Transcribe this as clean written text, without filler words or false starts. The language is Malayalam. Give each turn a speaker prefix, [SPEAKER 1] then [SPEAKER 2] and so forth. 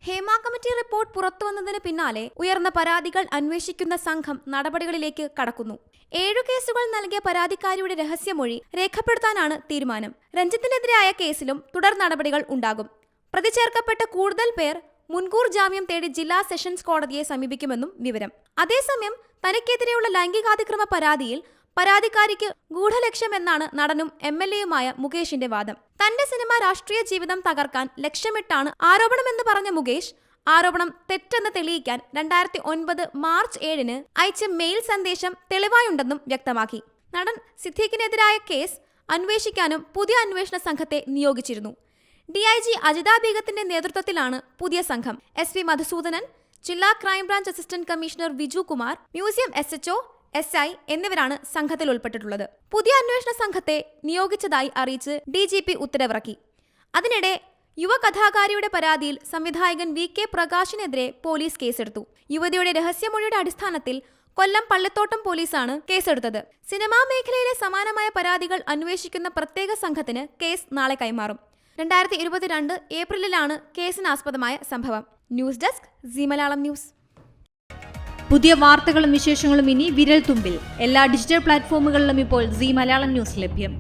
[SPEAKER 1] ഹേമ കമ്മിറ്റി റിപ്പോർട്ട് പുറത്തുവന്നതിന് പിന്നാലെ ഉയർന്ന പരാതികൾ അന്വേഷിക്കുന്ന സംഘം നടപടികളിലേക്ക് കടക്കുന്നു. 7 കേസുകൾ നൽകിയ പരാതിക്കാരിയുടെ രഹസ്യമൊഴി രേഖപ്പെടുത്താനാണ് തീരുമാനം. രഞ്ജിത്തിനെതിരായ കേസിലും തുടർ നടപടികൾ ഉണ്ടാകും. പ്രതി ചേർക്കപ്പെട്ട കൂടുതൽ പേർ മുൻകൂർ ജാമ്യം തേടി ജില്ലാ സെഷൻസ് കോടതിയെ സമീപിക്കുമെന്നും വിവരം. അതേസമയം തനിക്കെതിരെയുള്ള ലൈംഗികാതിക്രമ പരാതിയിൽ പരാതിക്കാരിക്ക് ഗൂഢലക്ഷ്യമെന്നാണ് നടനും MLA-യുമായ മുകേഷിന്റെ വാദം. തന്റെ സിനിമ രാഷ്ട്രീയ ജീവിതം തകർക്കാൻ ലക്ഷ്യമിട്ടാണ് ആരോപണമെന്ന് പറഞ്ഞ മുകേഷ്, ആരോപണം തെറ്റെന്ന് തെളിയിക്കാൻ 2009 മാർച്ച് 7-ന് അയച്ച മെയിൽ സന്ദേശം തെളിവായുണ്ടെന്നും വ്യക്തമാക്കി. നടൻ സിദ്ദീഖിനെതിരായ കേസ് അന്വേഷിക്കാനും പുതിയ അന്വേഷണ സംഘത്തെ നിയോഗിച്ചിരുന്നു. DIG അജിത ബീഗത്തിന്റെ നേതൃത്വത്തിലാണ് പുതിയ സംഘം. SP മധുസൂദനൻ, ജില്ലാ crime branch assistant commissioner Viju Kumar, museum SHO, SI എന്നിവരാണ് സംഘത്തിൽ ഉൾപ്പെട്ടിട്ടുള്ളത്. പുതിയ അന്വേഷണ സംഘത്തെ നിയോഗിച്ചതായി അറിയിച്ച് DGP ഉത്തരവിറക്കി. അതിനിടെ യുവ കഥാകാരിയുടെ പരാതിയിൽ സംവിധായകൻ VK പ്രകാശിനെതിരെ പോലീസ് കേസെടുത്തു. യുവതിയുടെ രഹസ്യമൊഴിയുടെ അടിസ്ഥാനത്തിൽ കൊല്ലം പള്ളിത്തോട്ടം പോലീസാണ് കേസെടുത്തത്. സിനിമാ മേഖലയിലെ സമാനമായ പരാതികൾ അന്വേഷിക്കുന്ന പ്രത്യേക സംഘത്തിന് കേസ് നാളെ കൈമാറും. 2022 ഏപ്രിലിലാണ് കേസിനാസ്പദമായ സംഭവം. News desk Zee Malayalam news.
[SPEAKER 2] പുതിയ വാർത്തകളും വിശേഷങ്ങളും ഇനി വിരൽ തുമ്പിൽ. എല്ലാ ഡിജിറ്റൽ പ്ലാറ്റ്ഫോമുകളിലും ഇപ്പോൾ സീ മലയാളം ന്യൂസ് ലഭ്യം.